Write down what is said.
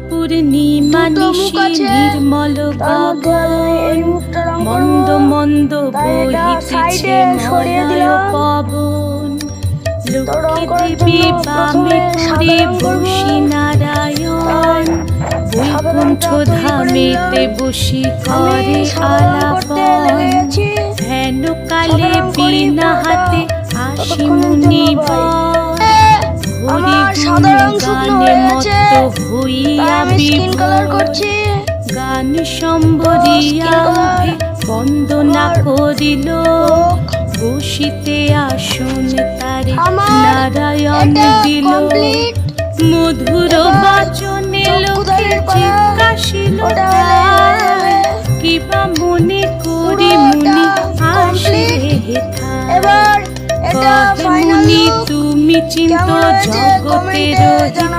পূর্ণিমা নিশি নির্মল গগন, মন্দ মন্দ বহিতেছে মলয় পবন। লক্ষ্মী দেবী বামে করে বসি নারায়ণ, বৈকুণ্ঠ ধামেতে বসি করে আলাপন। হেন কালে বীণা হাতে আসি মুনিবর, হরি গুণ গানে মত্ত হইয়া বিভোর। গান সম্বরিয়া উঠে বন্দনা করিল, বসিতে আসন তারে নারায়ণ দিল। মধুর বাচনে লোকে জিজ্ঞাসিল কিবা মনে করি মুনি আসিলে হেথায়। কহে মুনি তুমি চিন্ত জগতের হিত,